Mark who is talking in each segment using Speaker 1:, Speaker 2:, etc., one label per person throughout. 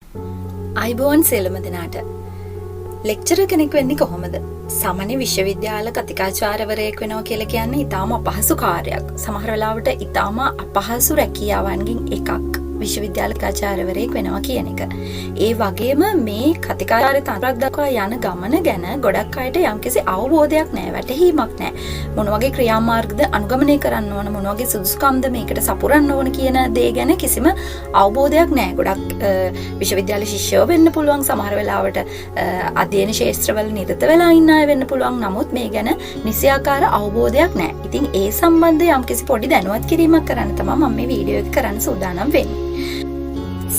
Speaker 1: අයිබෝන් සෙලම දෙනාට ලෙක්චර් කෙනෙක් වෙන්නේ කොහොමද? සාමාන්‍ය විශ්වවිද්‍යාල කතිකාචාර්යවරයෙක් වෙනවා කියලා කියන්නේ ඊටාම අපහසු කාර්යයක්. සමහර වෙලාවට ඊටාම අපහසු රැකියාවන්ගෙන් එකක් විශ්වවිද්‍යාල කතිකාචාර්යවරයෙක් වෙනවා කියන එක. ඒ වගේම මේ කතිකාචාර්ය තනතුරක් දක්වා යන ගමන ගැන ගොඩක් අයට යම්කිසි අවබෝධයක් නැහැ, වැටහීමක් නැහැ. මොන වගේ ක්‍රියාමාර්ගද අනුගමනය කරන්න ඕන, මොන වගේ සුදුසුකම්ද මේකට සපුරන්න ඕන කියන දේ ගැන කිසිම අවබෝධයක් නැහැ. ගොඩක් විශ්වවිද්‍යාල ශිෂ්‍යයෝ වෙන්න පුළුවන්, සමහර වෙලාවට අධ්‍යයන ශාස්ත්‍රවල නිරත වෙලා ඉන්න අය වෙන්න පුළුවන්. නමුත් මේ ගැන නිසියාකාර අවබෝධයක් නැහැ. ඉතින් ඒ සම්බන්ධව යම්කිසි පොඩි දැනුවත් කිරීමක් කරන්න තමයි මම මේ වීඩියෝ එක කරන්න සූදානම් වෙන්නේ.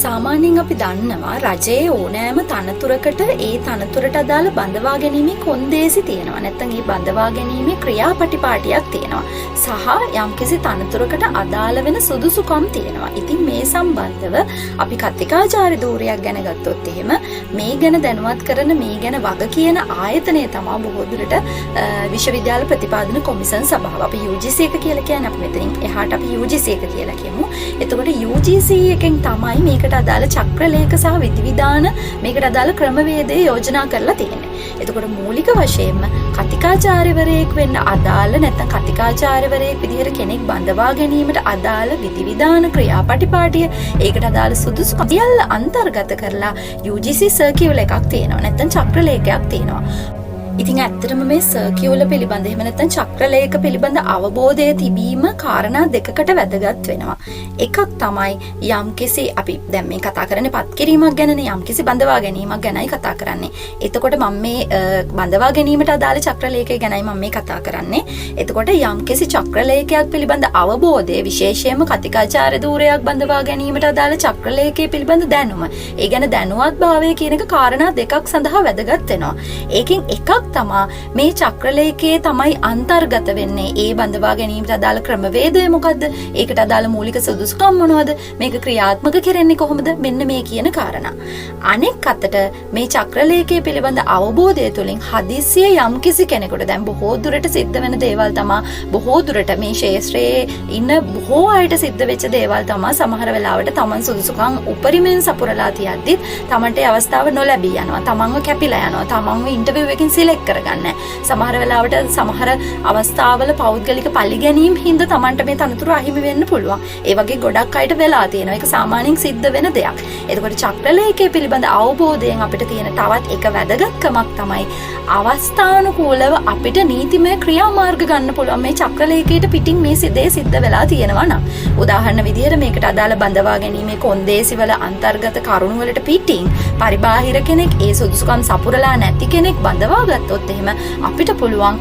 Speaker 1: සාමාන්‍යයෙන් අපි දන්නවා රජයේ ඕනෑම තනතුරකට ඒ තනතුරට අදාළ බඳවා ගැනීමේ කොන්දේසි තියෙනවා. නැත්නම් ඒ බඳවා ගැනීමේ ක්‍රියාපටිපාටියක් තියෙනවා. සහ යම්කිසි තනතුරකට අදාළ වෙන සුදුසුකම් තියෙනවා. ඉතින් මේ සම්බන්ධව අපි කතිකාචාර්ය ධූරයක් ගැන ගත්තොත් එහෙම මේ ගැන දැනුවත් කරන, මේ ගැන වග කියන ආයතනය තමයි බොහෝ දුරට විශ්වවිද්‍යාල ප්‍රතිපාදන කොමිසම් සභාව. අපි UGC එක කියලා කියන්නේ. අපි මෙතනින් එහාට අපි UGC එක කියලා කියමු. එතකොට UGC එකෙන් තමයි මේකට අදාළ චක්‍රලේඛ සහ විධිවිධාන, මේකට අදාළ ක්‍රමවේදය යෝජනා කරලා තියෙන්නේ. එතකොට මූලික වශයෙන්ම කතිකාචාර්යවරයෙක් වෙන්න අදාළ නැත්නම් කතිකාචාර්යවරයෙක් විදිහට කෙනෙක් බඳවා ගැනීමට අදාළ විධිවිධාන ක්‍රියාපටිපාටිය, ඒකට අදාළ සුදුසුකම් සියල්ල අන්තර්ගත කරලා UGC සර්කියුලර් එකක් තියෙනවා. නැත්නම් චක්‍රලේඛයක් තියෙනවා. ඉතින් ඇත්තටම මේ සර්කියුලර් පිළිබඳ එහෙම නැත්නම් චක්‍රලේඛ පිළිබඳ අවබෝධය තිබීම කාරණා දෙකකට වැදගත් වෙනවා. එකක් තමයි යම්කිසි අපි දැන් මේ කතා කරන්නේ පත් කිරීමක් ගැනනේ, යම්කිසි බඳවා ගැනීමක් ගැනයි කතා කරන්නේ. එතකොට මම මේ බඳවා ගැනීමට අදාළ චක්‍රලේඛය ගැනයි මම මේ කතා කරන්නේ. එතකොට යම්කිසි චක්‍රලේඛයක් පිළිබඳ අවබෝධය, විශේෂයෙන්ම කතිකාචාර්ය ධූරයක් බඳවා ගැනීමට අදාළ චක්‍රලේඛය පිළිබඳ දැනුම, ඒ ගැන දැනුවත්භාවය කියන එක කාරණා දෙකක් සඳහා වැදගත් වෙනවා. ඒකෙන් එකක් තමා මේ චක්‍රලේඛයේ තමයි අන්තර්ගත වෙන්නේ ඒ බඳවා ගැනීමට අදාළ ක්‍රමවේදය මොකද්ද, ඒකට අදාළ මූලික සුදුසුකම් මොනවද, මේක ක්‍රියාත්මක කරන්නේ කොහොමද, මෙන්න මේ කියන කාරණා. අනෙක් අතට මේ චක්‍රලේඛය පිළිබඳ අවබෝධය තුළින් හදිස්සිය යම්කිසි කෙනෙකුට දැන් බොහෝ දුරට සිද්ධ වෙන දේවල් තමයි, බොහෝ දුරට මේ ශාස්ත්‍රයේ ඉන්න බොහෝ අයට සිද්ධ වෙච්ච දේවල් තමයි සමහර වෙලාවට තමන් සුදුසුකම් උපරිමයෙන් සපුරලා තියද්දිත් තමන්ට අවස්ථාව නොලැබී යනවා, තමන්ව කැපිලා යනවා, තමන්ව ඉන්ටර්විව් එකකින් සිලෙක්ට් කරගන්න. සමහර වෙලාවට සමහර අවස්ථාවල පෞද්ගලික පරිගැනීම් හින්දා Tamanට මේ තනතුරු අහිමි වෙන්න පුළුවන්. ඒ වගේ ගොඩක් අයට වෙලා තියෙනවා. ඒක සාමාන්‍යයෙන් සිද්ධ වෙන දෙයක්. එතකොට චක්‍රලේඛය පිළිබඳ අවබෝධයෙන් අපිට තියෙන තවත් එක වැදගත්කමක් තමයි අවස්ථානුකූලව අපිට නීතිමය ක්‍රියාමාර්ග ගන්න පුළුවන් මේ චක්‍රලේඛයට පිටින් මේ සිද්ධේ සිද්ධ වෙලා තියෙනවා නම්. උදාහරණ විදිහට මේකට අදාළ බඳවා ගැනීමේ කොන්දේසිවල අන්තර්ගත කරුණු වලට පිටින් පරිබාහිර කෙනෙක්, ඒ සුදුසුකම් සපුරලා නැති කෙනෙක් බඳවා ගත්තොත් එහෙම අපිට පුළුවන්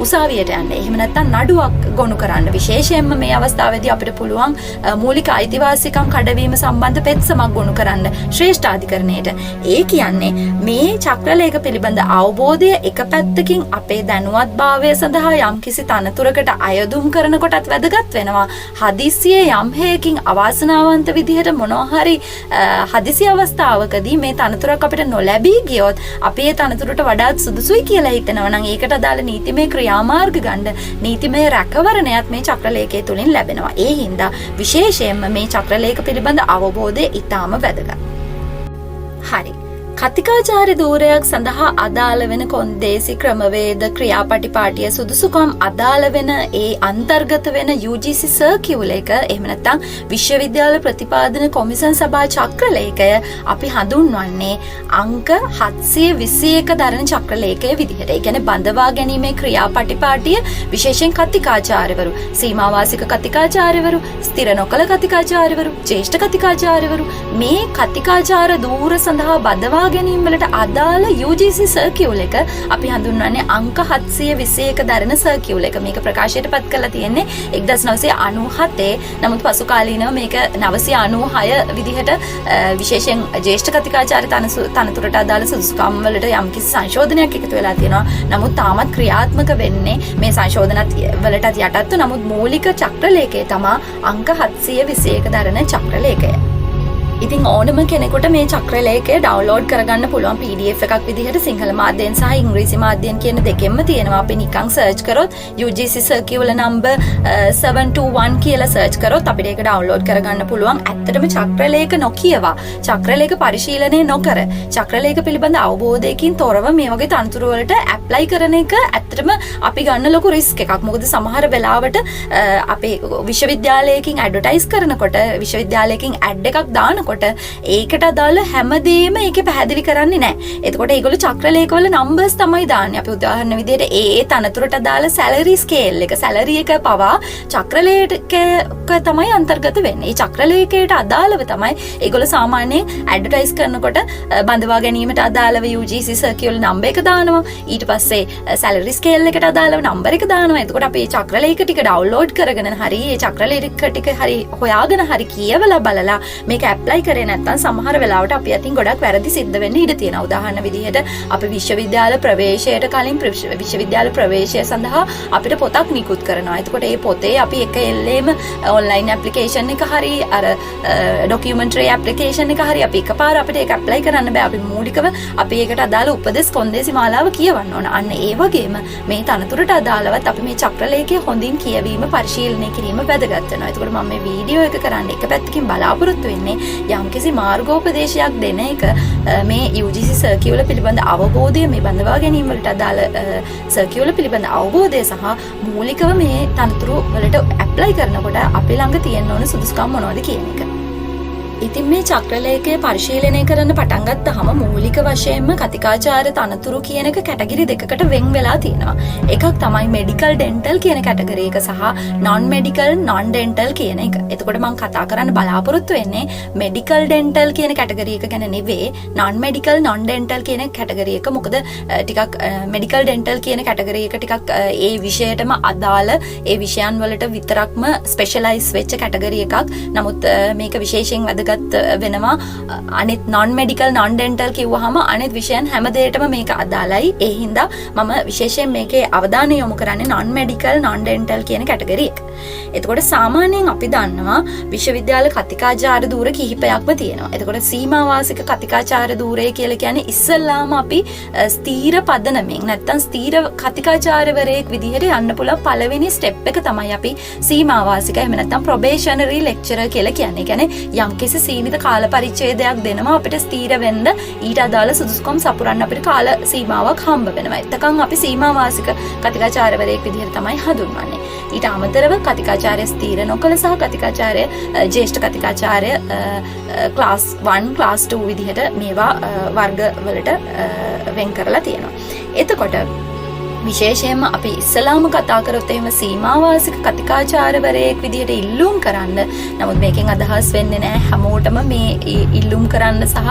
Speaker 1: උසාවියට යන්න. එහෙම නැත්නම් නඩුවක් ගොනු කරන්න. විශේෂයෙන්ම මේ අවස්ථාවේදී අපිට පුළුවන් මූලික අයිතිවාසිකම් කඩවීම සම්බන්ධ පෙත්සමක් ගොනු කරන්න ශ්‍රේෂ්ඨාධිකරණයට. ඒ කියන්නේ මේ චක්‍රලේඛ පිළිබඳ අවබෝධය එක පැත්තකින් අපේ දැනුවත්භාවය සඳහා යම්කිසි තනතුරකට අයදුම් කරනකොටත් වැදගත් වෙනවා. හදිස්සියේ යම් හේකින් අවාසනාවන්ත විදිහට මොනවා හරි හදිසි අවස්ථාවකදී මේ තනතුරක් අපිට නොලැබී ගියොත් අපි ඒ තනතුරට වඩාත් සුදුසුයි කියලා හිතනවා නම් ඒකට අදාළ නීතිමය ක්‍රියාමාර්ග ගන්න, නීතිමය රැකවරණයක් මේ චක්‍රලේඛය තුලින් ලැබෙනවා. ඒ හින්දා විශේෂයෙන්ම මේ චක්‍රලේඛ පිළිබඳ අවබෝධය ඉතාම වැදගත්. හරි. කතිකාචාර්ය ධූරයක් සඳහා අදාළ වෙන කොන්දේසි, ක්‍රමවේද, ක්‍රියාපටිපාටිය, සුදුසුකම් අදාළ වෙන ඒ අන්තර්ගත වෙන UGC සර්කියුලර් එක, එහෙම නැත්නම් විශ්වවිද්‍යාල ප්‍රතිපාදන කොමිසම් සභා චක්‍රලේඛය අපි හඳුන්වන්නේ අංක 721 දරන චක්‍රලේඛය විදිහට. ඒ කියන්නේ බඳවා ගැනීමේ ක්‍රියාපටිපාටිය විශේෂයෙන් කතිකාචාර්යවරු, සීමාවාසික කතිකාචාර්යවරු, ස්ථිර නොකළ කතිකාචාර්යවරු, ජ්‍යෙෂ්ඨ කතිකාචාර්යවරු මේ කතිකාචාර්ය ධූර සඳහා බඳවා ගැනීම වලට අදාළ UGC සර්කියුලර් එක අපි හඳුන්වන්නේ අංක 721 දරන සර්කියුලර් එක. මේක ප්‍රකාශයට පත් කරලා තියෙන්නේ 1997. නමුත් පසු කාලීනව මේක 996 විදිහට විශේෂයෙන් ජ්‍යෙෂ්ඨ කතිකාචාර්ය තනතුරට අදාළ සුදුසුකම් වලට යම්කිසි සංශෝධනයක් එකතු වෙලා තියෙනවා. නමුත් තාමත් ක්‍රියාත්මක වෙන්නේ මේ සංශෝධන වලට යටත්ව. නමුත් මූලික චක්‍රලේඛය තමයි අංක 721 දරන චක්‍රලේඛය. ඉතින් ඕනම කෙනෙකුට මේ චක්‍රලේඛය ඩවුන්ලෝඩ් කරගන්න පුළුවන් PDF එකක් විදිහට සිංහල මාධ්‍යයෙන් සහ ඉංග්‍රීසි මාධ්‍යයෙන් කියන දෙකෙන්ම තියෙනවා. අපි නිකන් සර්ච් කරොත් UGC circular number 721 කියලා සර්ච් කරොත් අපිට ඒක ඩවුන්ලෝඩ් කරගන්න පුළුවන්. ඇත්තටම චක්‍රලේඛ නොකියවා, චක්‍රලේඛ පරිශීලනය නොකර, චක්‍රලේඛ පිළිබඳ අවබෝධයකින් තොරව මේ වගේ තනතුරු වලට ඇප්ලයි කරන එක ඇත්තටම අපි ගන්න ලොකු රිස්ක් එකක්. මොකද සමහර වෙලාවට අපේ විශ්වවිද්‍යාලයකින් ඇඩ්වර්ටයිස් කරනකොට, විශ්වවිද්‍යාලයකින් ඇඩ් එකක් දානකොට ඒකට අදාළ හැමදේම ඒකේ පැහැදිලි කරන්නේ නැහැ. එතකොට ඒගොල්ලෝ චක්‍රලේඛවල නම්බර්ස් තමයි දාන්නේ. අපි උදාහරණ විදිහට ඒ තනතුරට අදාළ සැලරි ස්කේල් එක, සැලරි එක පවා චක්‍රලේඛක තමයි අන්තර්ගත වෙන්නේ. මේ චක්‍රලේඛයට අදාළව තමයි ඒගොල්ලෝ සාමාන්‍යයෙන් ඇඩ්වර්ටයිස් කරනකොට බඳවා ගැනීමට අදාළව UGC circular number එක දානවා. ඊට පස්සේ සැලරි ස්කේල් එකට අදාළව නම්බර් එක දානවා. එතකොට අපි මේ චක්‍රලේඛ ටික ඩවුන්ලෝඩ් කරගෙන හරි, මේ චක්‍රලේඛ ටික හරි හොයාගෙන හරි කියවලා බලලා මේක ඇප්ලයි කරේ නැත්නම් සමහර වෙලාවට අපි අතින් ගොඩක් වැරදි සිද්ධ වෙන්න ඉඩ තියෙනවා. උදාහරණ විදිහට අපි විශ්වවිද්‍යාල ප්‍රවේශයට කලින් විශ්වවිද්‍යාල ප්‍රවේශය සඳහා අපිට පොතක් නිකුත් කරනවා. එතකොට මේ පොතේ අපි එක එල්ලේම ඔන්ලයින් ඇප්ලිකේෂන් එක හරි අර ඩොකියුමන්ටරි ඇප්ලිකේෂන් එක හරි අපි එකපාර අපිට ඒක ඇප්ලයි කරන්න බෑ. අපි මූලිකව අපි ඒකට අදාළ උපදෙස් කොන්දේසි මාලාව කියවන්න ඕන. අන්න ඒ වගේම මේ තනතුරට අදාළවත් අපි මේ චක්‍රලේඛය හොඳින් කියවීම, පරිශීලනය කිරීම වැදගත් වෙනවා. එතකොට මම මේ වීඩියෝ එක කරන්න එක පැත්තකින් බලාපොරොත්තු වෙන්නේ යම්කිසි මාර්ගෝපදේශයක් දෙන එක මේ UGC circular පිළිබඳ අවබෝධය, මේ බඳවා ගැනීම වලට අදාළ circular පිළිබඳ අවබෝධය සහ මූලිකව මේ තනතුරු වලට ඇප්ලයි කරනකොට අපි ළඟ තියෙන්න ඕන සුදුසුකම් මොනවද කියන එක. ඉතින් මේ චක්‍රලේඛය පරිශීලනය කරන්න පටන් ගත්තාම මූලික වශයෙන්ම කතිකාචාර්ය තනතුරු කියන එක කැටගරි දෙකකට වෙන් වෙලා තියෙනවා. එකක් තමයි මෙඩිකල් ඩෙන්ටල් කියන කැටගරි එක සහ non medical non dental කියන එක. එතකොට මම කතා කරන්න බලාපොරොත්තු වෙන්නේ මෙඩිකල් ඩෙන්ටල් කියන කැටගරි එක ගැන නෙවෙයි, non medical non dental කියන කැටගරි එක. මොකද ටිකක් මෙඩිකල් ඩෙන්ටල් කියන කැටගරි එක ටිකක් ඒ විෂයටම අදාළ, ඒ විෂයන් වලට විතරක්ම ස්පෙෂලායිස් වෙච්ච කැටගරි එකක්. නමුත් මේක විශේෂයෙන් වැදගත් වෙනවා. අනිත් non medical non dental කිව්වහම අනිත් විෂයන් හැම දෙයකටම මේක අදාළයි. ඒ හින්දා මම විශේෂයෙන් මේකේ අවධානය යොමු කරන්නේ non medical non dental කියන කැටගරි එක. එතකොට සාමාන්‍යයෙන් අපි දන්නවා විශ්වවිද්‍යාල කතිකාචාර්ය ධූර කිහිපයක්ම තියෙනවා. එතකොට සීමා වාසික කතිකාචාර්ය ධූරය කියලා කියන්නේ ඉස්සල්ලාම අපි ස්ථීර පදනමෙන් නැත්තම් ස්ථීර කතිකාචාර්යවරයෙක් විදිහට යන්න පුළුවන් පළවෙනි ස්ටෙප් එක තමයි අපි සීමා වාසික, එහෙම නැත්තම් probationary lecturer කියලා කියන්නේ. කියන්නේ යම්කිසි සීමිත කාල පරිච්ඡේදයක් දෙනවා අපිට ස්ථීර වෙන්න, ඊට අදාළ සුදුසුකම් සපුරන්න අපිට කාල සීමාවක් හම්බ වෙනවා. එතකන් අපි සීමා වාසික කතිකාචාර්යවරයෙක් විදිහට තමයි හඳුන්වන්නේ. ඊට අමතරව කතිකාචාර්ය ස්ථීර නොකළ සහ කතිකාචාර්ය ජ්‍යෙෂ්ඨ කතිකාචාර්ය ක්ලාස් 1 ක්ලාස් 2 විදිහට මේවා වර්ග වලට වෙන් කරලා තියෙනවා. එතකොට විශේෂයෙන්ම අපි ඉස්සලාම කතා කරොත් එහෙම සීමා වාසික කතිකාචාර්යවරයෙක් විදිහට ඉල්ලුම් කරන්න. නමුත් මේකෙන් අදහස් වෙන්නේ නැහැ හැමෝටම මේ ඉල්ලුම් කරන්න සහ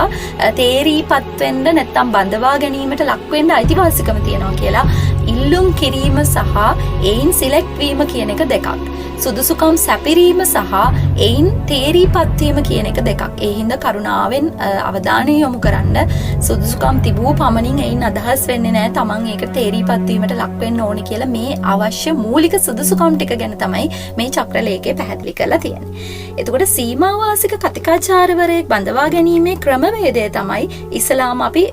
Speaker 1: තේරීපත් වෙන්න නැත්තම් බඳවා ගැනීමට ලක් වෙන්න අයිතිවාසිකම තියනවා කියලා. ඉල්ලුම් කිරීම සහ ඒයින් සිලෙක්ට් වීම කියන එක දෙකක්. සුදුසුකම් සැපිරීම සහ ඒයින් තේරීපත් වීම කියන එක දෙකක්. ඒ හින්දා කරුණාවෙන් අවධානය යොමු කරන්න. සුදුසුකම් තිබූ පමණින් ඒයින් අදහස් වෙන්නේ නැහැ තමන් ඒක තේරීපත් වීමට ලක් වෙන්න ඕනේ කියලා. මේ අවශ්‍ය මූලික සුදුසුකම් ටික ගැන තමයි මේ චක්‍රලේඛය පැහැදිලි කරලා තියෙන්නේ. එතකොට සීමා වාසික කතිකාචාර්යවරයෙක් බඳවා ගැනීමේ ක්‍රමවේදය තමයි ඉස්ලාම අපි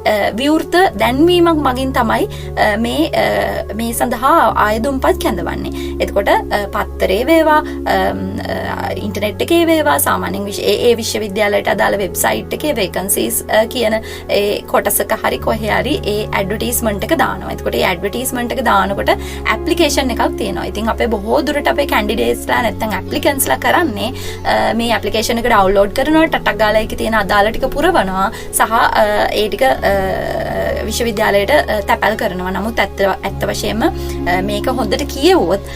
Speaker 1: විවෘත දැන්වීමක් මගින් තමයි මේ සඳහා ආයදුම්පත් කැඳවන්නේ. එතකොට පත්තරේ වේවා, ඉන්ටර්නෙට් එකේ වේවා, සාමාන්‍යයෙන් ඒ විශ්වවිද්‍යාලයට අදාළ වෙබ්සයිට් එකේ vacancies කියන ඒ කොටසක හරි කොහේ හරි ඒ ඇඩ්වර්ටයිස්මන්ට් එක දානවා. එතකොට ඒ ඇඩ්වර්ටයිස්මන්ට් එක දානකොට ඇප්ලිකේෂන් එකක් තියෙනවා. ඉතින් අපේ බොහෝ දුරට අපේ කැන්ඩිඩේට්ස්ලා නැත්නම් ඇප්ලිකන්ට්ස්ලා කරන්නේ මේ ඇප්ලිකේෂන් එක ඩවුන්ලෝඩ් කරනවා, ටටක් ගාලා ඒකේ තියෙන අදාළ ටික පුරවනවා සහ ඒ ටික විශ්වවිද්‍යාලයට තැපැල් කරනවා. නමුත් ඇත්ත වශයෙන්ම මේක හොඳට කියවුවොත්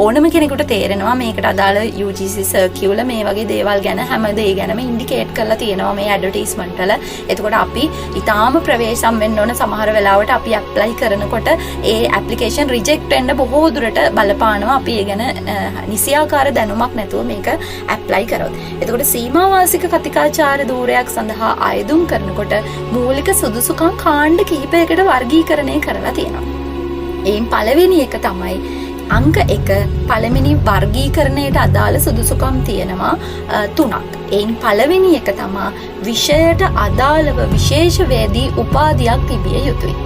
Speaker 1: ඕනම කෙනෙකුට තේරෙනවා මේකට අදාළ UGC circular මේ වගේ දේවල් ගැන හැම දෙය ගැනම ඉන්ඩිකේට් කරලා තියෙනවා මේ ඇඩ්වර්ටයිස්මන්ට් වල. එතකොට අපි ඊටාම ප්‍රවේශම් වෙන්න ඕන. සමහර වෙලාවට අපි ඇප්ලයි කරනකොට ඒ ඇප්ලිකේෂන් රිජෙක්ට් වෙන්න බොහෝ දුරට බලපානවා අපි ඒ ගැන නිසියාකාර දැනුමක් නැතුව මේක ඇප්ලයි කරොත්. එතකොට සීමා වාසික කතිකාචාර්ය ධූරයක් සඳහා ආයදුම් කරනකොට මූලික සුදුසුකම් කාණ්ඩ කිහිපයකට වර්ගීකරණය කරලා තියෙනවා. එයින් පළවෙනි එක තමයි අංක 1 පළවෙනි වර්ගීකරණයට අදාළ සුදුසුකම් තියෙනවා 3ක්. එයින් පළවෙනි එක තමා විෂයට අදාළව විශේෂවේදී උපාධියක් තිබිය යුතුයි.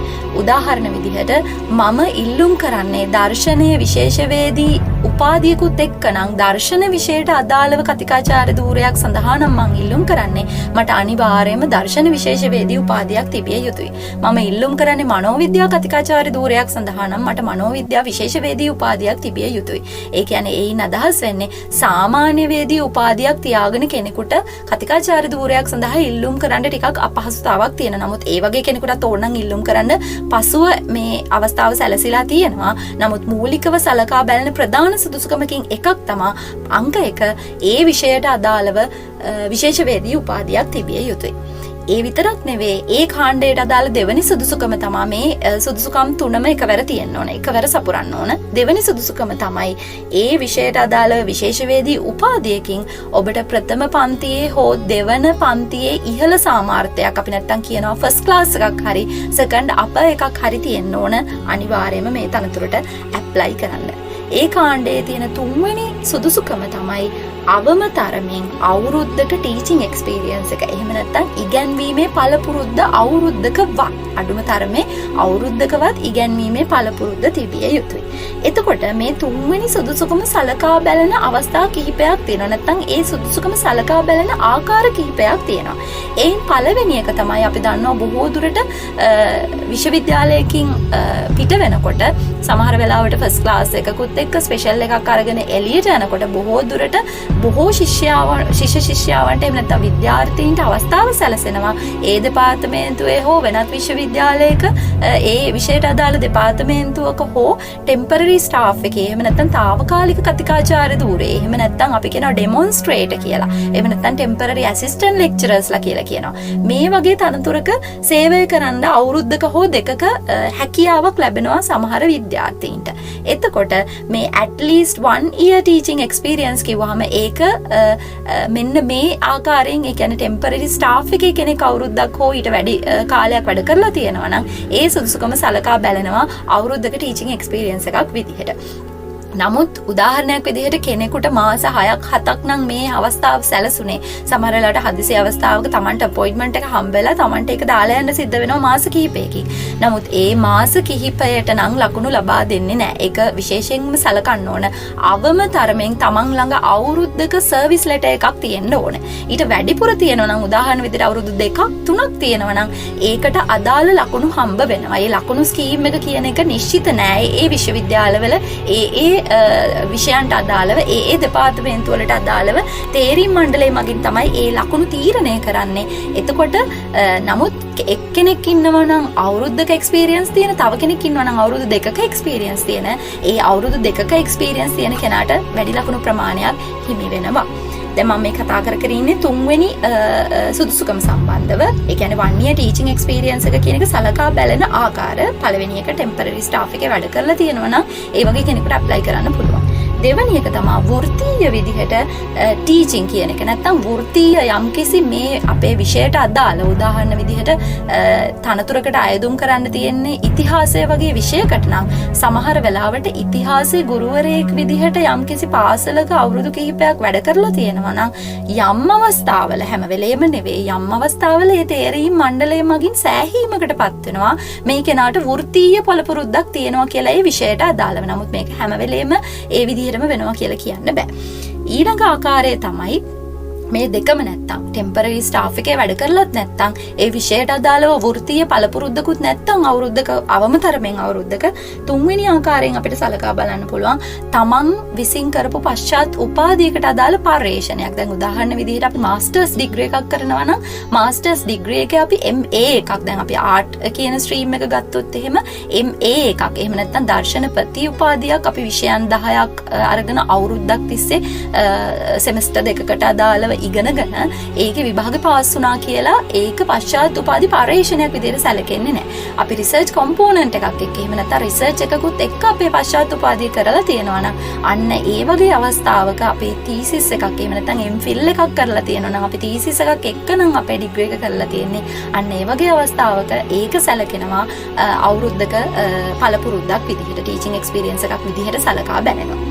Speaker 1: උදාහරණ විදිහට මම ඉල්ලුම් කරන්නේ දර්ශනයේ විශේෂවේදී උපාධියකුත් එක්කනම් දර්ශන විෂයට අදාළව කතිකාචාර්ය ධූරයක් සඳහා නම් මං ඉල්ලුම් කරන්නේ මට අනිවාර්යයෙන්ම දර්ශන විශේෂවේදී උපාධියක් තිබිය යුතුයි. මම ඉල්ලුම් කරන්නේ මනෝවිද්‍යා කතිකාචාර්ය ධූරයක් සඳහා නම් මට මනෝවිද්‍යා විශේෂවේදී උපාධියක් තිබිය යුතුයි. ඒ කියන්නේ ඒයින් අදහස් වෙන්නේ සාමාන්‍ය වේදී උපාධියක් තියාගෙන කෙනෙකුට කතිකාචාර්ය ධූරයක් සඳහා ඉල්ලුම් කරන්න ටිකක් අපහසුතාවක් තියෙනවා. නමුත් ඒ වගේ කෙනෙකුට ඕන නම් ඉල්ලුම් කරන්න පසුව මේ අවස්ථාව සැලසීලා තියෙනවා. නමුත් මූලිකව සලකා බලන ප්‍රධාන සුදුසුකමකින් එකක් තමා අංක 1 ඒ විෂයට අදාළව විශේෂවේදී උපාධියක් තිබිය යුතුයි. ඒ විතරක් නෙවෙයි ඒ කාණ්ඩයට අදාළ දෙවැනි සුදුසුකම තමයි මේ සුදුසුකම් තුනම එකවර තියෙන්න ඕන. එකවර සපුරන්න ඕන. දෙවැනි සුදුසුකම තමයි ඒ විෂයට අදාළ විශේෂවේදී උපාධියකින් ඔබට ප්‍රථම පන්තියේ හෝ දෙවන පන්තියේ ඉහළ සාමාර්ථයක් අපි නැත්තම් කියනවා ෆස්ට් ක්ලාස් එකක් හරි සෙකන්ඩ් අපර් එකක් හරි තියෙන්න ඕන. අනිවාර්යයෙන්ම මේ තනතුරට ඇප්ලයි කරන්න. ඒ කාණ්ඩයේ තියෙන තුන්වෙනි සුදුසුකම තමයි අවම තරමින් අවුරුද්දක ටීචිං එක්ස්පීරියන්ස් එක. එහෙම නැත්නම් ඉගැන්වීමේ පළපුරුද්ද අවුරුද්දකවත් අඩුම තරමේ අවුරුද්දකවත් ඉගැන්වීමේ පළපුරුද්ද තිබිය යුතුයි. එතකොට මේ තුන්වෙනි සුදුසුකම සලකා බලන අවස්ථා කිහිපයක් තියෙනවා. නැත්නම් ඒ සුදුසුකම සලකා බලන ආකාර කිහිපයක් තියෙනවා. එයින් පළවෙනි එක තමයි අපි දන්නවා බොහෝ දුරට විශ්වවිද්‍යාලයකින් පිට වෙනකොට සමහර වෙලාවට ෆස්ට් ක්ලාස් එකකුත් එක්ක ස්පෙෂල් එකක් අරගෙන එළියට යනකොට බොහෝ දුරට බොහෝ ශිෂ්‍ය ශිෂ්‍යාවන්ට එහෙම නැත්නම් විද්‍යාර්ථීන්ට අවස්ථාව සැලසෙනවා ඒ දෙපාර්තමේන්තුවේ හෝ වෙනත් විශ්වවිද්‍යාලයක ඒ විෂයට අදාළ දෙපාර්තමේන්තුවක හෝ ටෙම්පරරි ස්ටාෆ් එකේ එහෙම නැත්නම් තාවකාලික කතිකාචාර්ය ධූරේ එහෙම නැත්නම් අපි කියනවා ඩෙමොන්ස්ට්‍රේටර් කියලා එහෙම නැත්නම් ටෙම්පරරි ඇසිස්ටන්ට් ලෙක්චරර්ස්ලා කියලා කියනවා මේ වගේ තනතුරක සේවය කරන්න අවුරුද්දක හෝ දෙකක හැකියාවක් ලැබෙනවා සමහර විද්‍යාර්ථීන්ට. එතකොට මේ at least 1 year teaching experience කිව්වහම ඒක මෙන්න මේ ආකාරයෙන් ඒ කියන්නේ ටෙම්පරරි ස්ටාෆ් එකේ කෙනෙක් අවුරුද්දක් හෝ ඊට වැඩි කාලයක් වැඩ කරලා තියෙනවා නම් ඒ සුදුසුකම සලකා බලනවා අවුරුද්දක ටීචිං එක්ස්පීරියන්ස් එකක් විදිහට. නමුත් උදාහරණයක් විදිහට කෙනෙකුට මාස 6ක් 7ක් නම් මේ අවස්ථාව සැලසුනේ සමහර වෙලාවට හදිසි අවස්ථාවක Tamanට අපොයින්ට්මන්ට් එක හම්බෙලා Tamanට ඒක දාලා යන්න සිද්ධ වෙනවා මාස කිහිපයකින්. නමුත් ඒ මාස කිහිපයට නම් ලකුණු ලබා දෙන්නේ නැහැ. ඒක විශේෂයෙන්ම සලකන්න ඕන. අවම තරමෙන් Taman ළඟ අවුරුද්දක සර්විස් ලෙටර් එකක් තියෙන්න ඕන. ඊට වැඩිපුර තියෙනවා නම් උදාහරණ විදිහට අවුරුදු 2ක් 3ක් තියෙනවා නම් ඒකට අදාළ ලකුණු හම්බ වෙනවා. ඒ ලකුණු ස්කීම් එක කියන එක නිශ්චිත නෑ. ඒ විශ්වවිද්‍යාලවල ඒ විෂයන්ට අදාළව ඒ දෙපාර්තමේන්තු වලට අදාළව තේරීම් මණ්ඩලය මගින් තමයි ඒ ලකුණු තීරණය කරන්නේ. එතකොට නමුත් එක්කෙනෙක් ඉන්නවා නම් අවුරුද්දක එක්ස්පීරියන්ස් තියෙන තව කෙනෙක් ඉන්නවා නම් අවුරුදු 2ක එක්ස්පීරියන්ස් තියෙන ඒ අවුරුදු 2ක එක්ස්පීරියන්ස් තියෙන කෙනාට වැඩි ලකුණු ප්‍රමාණයක් හිමි වෙනවා. දැන් මම මේ කතා කර ඉන්නේ තුන්වෙනි සුදුසුකම සම්බන්ධව. ඒ කියන්නේ 1 year teaching experience එක කියන එක සලකා බලන ආකාර. පළවෙනි එක temporary staff එකේ වැඩ කරලා තියෙනවා නම් ඒ වගේ කෙනෙකුට apply කරන්න පුළුවන්. දෙවැනි එක තමයි වෘත්තීය විදිහට ටීචින් කියන එක. නැත්නම් වෘත්තීය යම්කිසි මේ අපේ විෂයට අදාළ උදාහරණ විදිහට තනතුරකට අයදුම් කරන්න තියෙන්නේ ඉතිහාසය වගේ විෂයකට නම් සමහර වෙලාවට ඉතිහාසයේ ගුරුවරයෙක් විදිහට යම්කිසි පාසලක අවුරුදු කිහිපයක් වැඩ කරලා තියෙනවා නම් යම් අවස්ථාවල හැම වෙලේම නෙවෙයි යම් අවස්ථාවල ඒ තේරීම් මණ්ඩලය මගින් සෑහීමකටපත් වෙනවා මේ කෙනාට වෘත්තීය පළපුරුද්දක් තියෙනවා කියලා ඒ විෂයට අදාළව. නමුත් මේක හැම වෙලේම ඒ විදිහටම වෙනවා කියලා කියන්න බෑ. ඊළඟ ආකාරය තමයි මේ දෙකම නැත්තම් ටෙම්පරරි ස්ටාෆ් එකේ වැඩ කරලත් නැත්තම් ඒ විෂයට අදාළව වෘත්තීය පළපුරුද්දකුත් නැත්තම් අවුරුද්දක අවම තරමෙන් අවුරුද්දක තුන්වෙනි ආකාරයෙන් අපිට සලකා බලන්න පුළුවන් තමන් විසින් කරපු පශ්චාත් උපාධියකට අදාළ පර්යේෂණයක්. දැන් උදාහරණ විදිහට අපි මාස්ටර්ස් ඩිග්‍රී එකක් කරනවා නම් මාස්ටර්ස් ඩිග්‍රී එකේ අපි MA එකක් දැන් අපි ආර්ට් කියන ස්ට්‍රීම් එක ගත්තොත් එහෙම MA එකක් එහෙම නැත්තම් දර්ශන ප්‍රති උපාධියක් අපි විෂයන් 10ක් අරගෙන අවුරුද්දක් තිස්සේ සෙමෙස්ටර් දෙකකට අදාළව ඉගෙනගෙන ඒකේ විභාග පාස් වුණා කියලා ඒක පශ්චාත් උපාධි පර්යේෂණයක් විදිහට සැලකෙන්නේ නැහැ. අපි රිසර්ච් කොම්පෝනන්ට් එකක් එක්ක එහෙම නැත්නම් රිසර්ච් එකකුත් එක්ක අපේ පශ්චාත් උපාධිය කරලා තියෙනවා නම් අන්න ඒ වගේ අවස්ථාවක අපේ තීසිස් එකක් එහෙම නැත්නම් MPhil එකක් කරලා තියෙනවා නම් අපි තීසිස් එකක් එක්ක නම් අපේ ඩිග්‍රී එක කරලා තියෙන්නේ. අන්න ඒ වගේ අවස්ථාවක ඒක සැලකෙනවා අවුරුද්දක පළපුරුද්දක් විදිහට ටීචිං එක්ස්පීරියන්ස් එකක් විදිහට සලකා බැලෙනවා.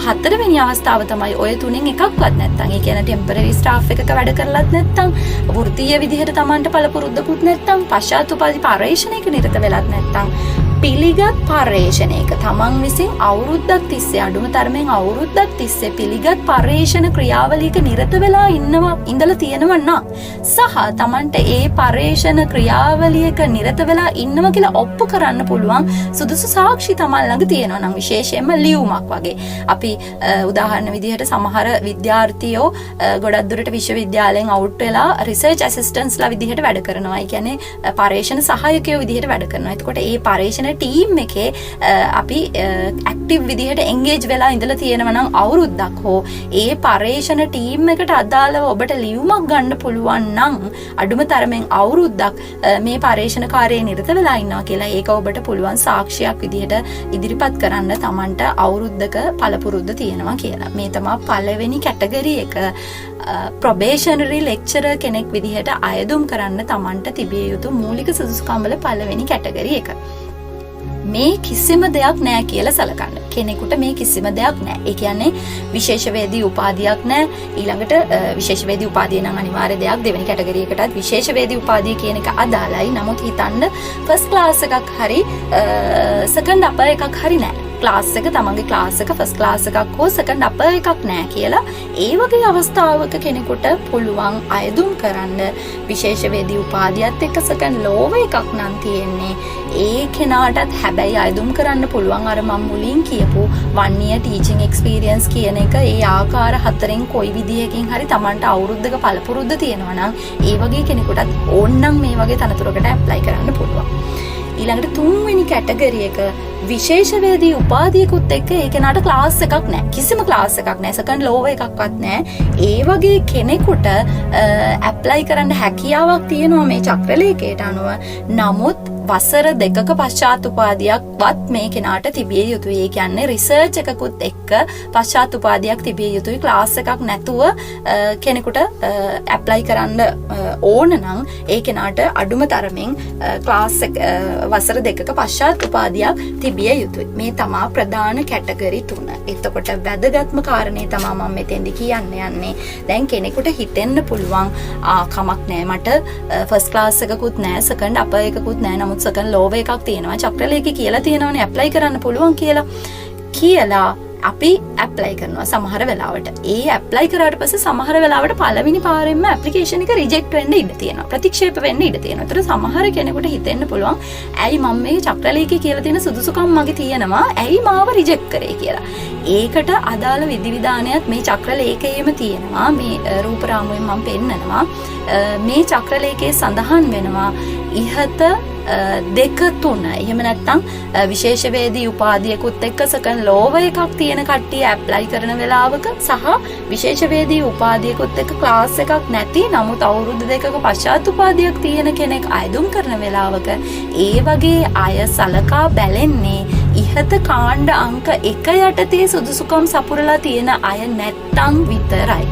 Speaker 1: හතරවෙනි අවස්ථාව තමයි ඔය තුනෙන් එකක්වත් නැත්තම්. ඒ කියන්නේ ටෙම්පරරි ස්ටාෆ් එකක වැඩ කරලත් නැත්තම්, වෘත්තීය විදිහට Tamanට පළපුරුද්දකුත් නැත්තම්, පශ්චාත්තුපාදී පර්යේෂණයක නිරත වෙලත් නැත්තම්, පිළිගත් පර්යේෂණයක තමන් විසින් අවුරුද්දක් තිස්සේ අඩුම තරමෙන් අවුරුද්දක් තිස්සේ පිළිගත් පර්යේෂණ ක්‍රියාවලියක නිරත වෙලා ඉඳලා තියෙනවා නම් සහ තමන්ට ඒ පර්යේෂණ ක්‍රියාවලියක නිරත වෙලා ඉන්නවා කියලා ඔප්පු කරන්න පුළුවන් සුදුසු සාක්ෂි තමන් ළඟ තියෙනවා නම් විශේෂයෙන්ම ලියුමක් වගේ. අපි උදාහරණ විදිහට සමහර විද්‍යාර්ථියෝ ගොඩක් දුරට විශ්වවිද්‍යාලයෙන් අවුට් වෙලා රිසර්ච් ඇසිස්ටන්ට්ස්ලා විදිහට වැඩ කරනවා. ඒ කියන්නේ පර්යේෂණ සහායකයෝ විදිහට වැඩ කරනවා. එතකොට ඒ පර්යේෂණ ටීම් එකේ අපි ඇක්ටිව් විදිහට එන්ගේජ් වෙලා ඉඳලා තියෙනවා නම් අවුරුද්දක් හෝ ඒ පර්යේෂණ ටීම් එකට අදාළව ඔබට ලියුමක් ගන්න පුළුවන් නම් අඩුම තරමෙන් අවුරුද්දක් මේ පර්යේෂණ කාර්යයේ නිරත වෙලා ඉන්නවා කියලා ඒක ඔබට පුළුවන් සාක්ෂියක් විදිහට ඉදිරිපත් කරන්න Tamanට අවුරුද්දක පළපුරුද්ද තියෙනවා කියලා. මේ තමයි පළවෙනි කැටගරි එක. ප්‍රොබේෂනරි ලෙක්චරර් කෙනෙක් විදිහට අයදුම් කරන්න Tamanට තිබිය යුතු මූලික සුදුසුකම් වල පළවෙනි කැටගරි එක. මේ කිසිම දෙයක් නෑ කියලා සලකන්න. කෙනෙකුට මේ කිසිම දෙයක් නෑ. ඒ කියන්නේ විශේෂවේදී උපාධියක් නෑ. ඊළඟට විශේෂවේදී උපාධිය නම් අනිවාර්ය දෙයක්. දෙවෙනි කැටගරි එකටත් විශේෂවේදී උපාධිය කියන එක අදාළයි. නමුත් හිතන්න ෆස්ට් ක්ලාස් එකක් හරි සෙකන්ඩ් අපර් එකක් හරි නෑ. ක්ලාස් එක තමන්ගේ ක්ලාස් එක ෆස්ට් ක්ලාස් එකක් හෝ සෙකන්ඩ් අපර් එකක් නෑ කියලා ඒ වගේ අවස්ථාවක කෙනෙකුට පුළුවන් අයදුම් කරන්න විශේෂවේදී උපාධියත් එක්ක සෙකන්ඩ් ලෝව එකක් නම් තියෙන්නේ. ඒ කෙනාටත් හැබැයි අයදුම් කරන්න පුළුවන් අර මම මුලින් කියපු 1 year teaching experience කියන එක ඒ ආකාර හතරෙන් කොයි විදිහකින් හරි Tamanට අවුරුද්දක පළපුරුද්ද තියෙනවා නම් ඒ වගේ කෙනෙකුටත් ඕනනම් මේ වගේ තනතුරකට ඇප්ලයි කරන්න පුළුවන්. ඊළඟට තුන්වෙනි කැටගරි එක විශේෂවේදී උපාධියකුත් එක්ක ඒ කෙනාට ක්ලාස් එකක් නැහැ. කිසිම ක්ලාස් එකක් නැහැ. සෙකන්ඩ් ලෝව එකක්වත් නැහැ. ඒ වගේ කෙනෙකුට ඇප්ලයි කරන්න හැකියාවක් තියෙනවා මේ චක්‍රලේඛයට අනුව. නමුත් වසර 2ක පශ්චාත් උපාධියක්වත් මේ කෙනාට තිබිය යුතුයි. ඒ කියන්නේ රිසර්ච් එකකුත් එක්ක පශ්චාත් උපාධියක් තිබිය යුතුයි. ක්ලාස් එකක් නැතුව කෙනෙකුට ඇප්ලයි කරන්න ඕන නම් ඒ කෙනාට අඩුම තරමින් ක්ලාස් එක වසර 2ක පශ්චාත් උපාධියක් තිබිය යුතුයි. මේ තමා ප්‍රධාන කැටගරි 3. එතකොට වැදගත්ම කාරණේ තමා මම මෙතෙන්දි කියන්න යන්නේ. දැන් කෙනෙකුට හිතෙන්න පුළුවන් කමක් නෑ මට ෆස්ට් ක්ලාස් එකකුත් නෑ සෙකන්ඩ් අපර් එකකුත් නෑ සෙකන්ඩ් ලෝව එකක් තියෙනවා චක්‍රලේඛේ කියලා තියෙනවනේ ඇප්ලයි කරන්න පුළුවන් කියලා අපි ඇප්ලයි කරනවා සමහර වෙලාවට. ඒ ඇප්ලයි කරාට පස්සේ සමහර වෙලාවට පළවෙනි පාරෙන්ම ඇප්ලිකේෂන් එක රිජෙක්ට් වෙන්න ඉඩ තියෙනවා. ප්‍රතික්ෂේප වෙන්න ඉඩ තියෙනවා. ඒතර සමහර කෙනෙකුට හිතෙන්න පුළුවන් ඇයි මම මේ චක්‍රලේඛේ කියලා තියෙන සුදුසුකම් මගේ තියෙනවා ඇයි මාව රිජෙක්ට් කරේ කියලා. ඒකට අදාළ විධිවිධානයත් මේ චක්‍රලේඛයේම තියෙනවා. මේ රූපරාමුවෙන් මම පෙන්නනවා. මේ චක්‍රලේඛයේ සඳහන් වෙනවා ඉහත 2 3 එහෙම නැත්නම් විශේෂවේදී උපාධියකුත් එක්ක සෙකන්ඩ් ලෝව එකක් තියෙන කට්ටිය ඇප්ලයි කරන වෙලාවක සහ විශේෂවේදී උපාධියකුත් එක්ක ක්ලාස් එකක් නැති නමුත් අවුරුදු 2ක පශ්චාත් උපාධියක් තියෙන කෙනෙක් අයදුම් කරන වෙලාවක ඒ වගේ අය සලකා බැලෙන්නේ ඉහත කාණ්ඩ අංක 1 යටතේ සුදුසුකම් සපුරලා තියෙන අය නැත්තම් විතරයි.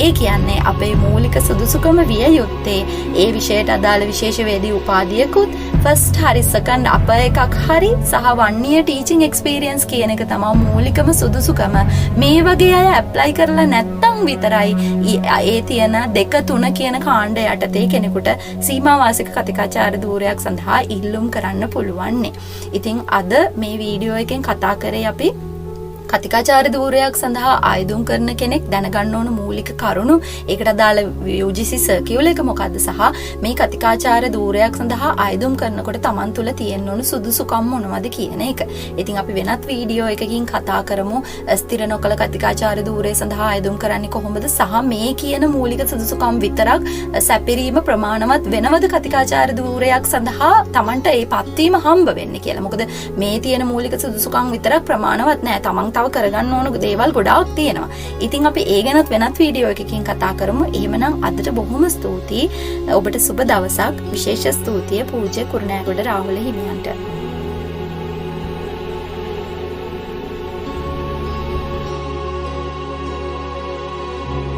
Speaker 1: ඒ කියන්නේ අපේ මූලික සුදුසුකම විය යුත්තේ ඒ විෂයට අදාළ විශේෂවේදී උපාධියකුත් ෆස්ට් හරි සෙකන්ඩ් අපර් එකක් හරි සහ 1 year teaching experience කියන එක තමයි මූලිකම සුදුසුකම. මේ වගේ අය ඇප්ලයි කරලා නැත්තම් විතරයි ඒ තියෙන 2 3 කියන කාණ්ඩ යටතේ කෙනෙකුට සීමා වාසික කතිකාචාර්ය ධූරයක් සඳහා ඉල්ලුම් කරන්න පුළුවන්. ඉතින් අද මේ වීඩියෝ එකෙන් කතා කරේ අපි කතිකාචාර්ය ධූරයක් සඳහා ආයදුම් කරන කෙනෙක් දැනගන්න ඕන මූලික කරුණු. ඒකට අදාළ UGC සර්කියුලර් එක මොකද්ද සහ මේ කතිකාචාර්ය ධූරයක් සඳහා ආයදුම් කරනකොට Taman තුල තියෙන්න ඕන සුදුසුකම් මොනවද කියන එක. ඉතින් අපි වෙනත් වීඩියෝ එකකින් කතා කරමු ස්ථිර නොකල කතිකාචාර්ය ධූරය සඳහා ආයදුම් කරන්නේ කොහොමද සහ මේ කියන මූලික සුදුසුකම් විතරක් සැපිරීම ප්‍රමාණවත් වෙනවද කතිකාචාර්ය ධූරයක් සඳහා Tamanට ඒ පත්වීම හම්බ වෙන්නේ කියලා. මොකද මේ තියෙන මූලික සුදුසුකම් විතරක් ප්‍රමාණවත් නෑ. Taman තව කරගන්න ඕන දේවල් ගොඩාක් තියෙනවා. ඉතින් අපි ඒ ගැනත් වෙනත් වීඩියෝ එකකින් කතා කරමු. එහෙමනම් අදට බොහොම ස්තුතියි. ඔබට සුබ දවසක්. විශේෂ ස්තුතිය පූජ්‍ය කුරුණෑගොඩ රාහුල හිමියන්ට.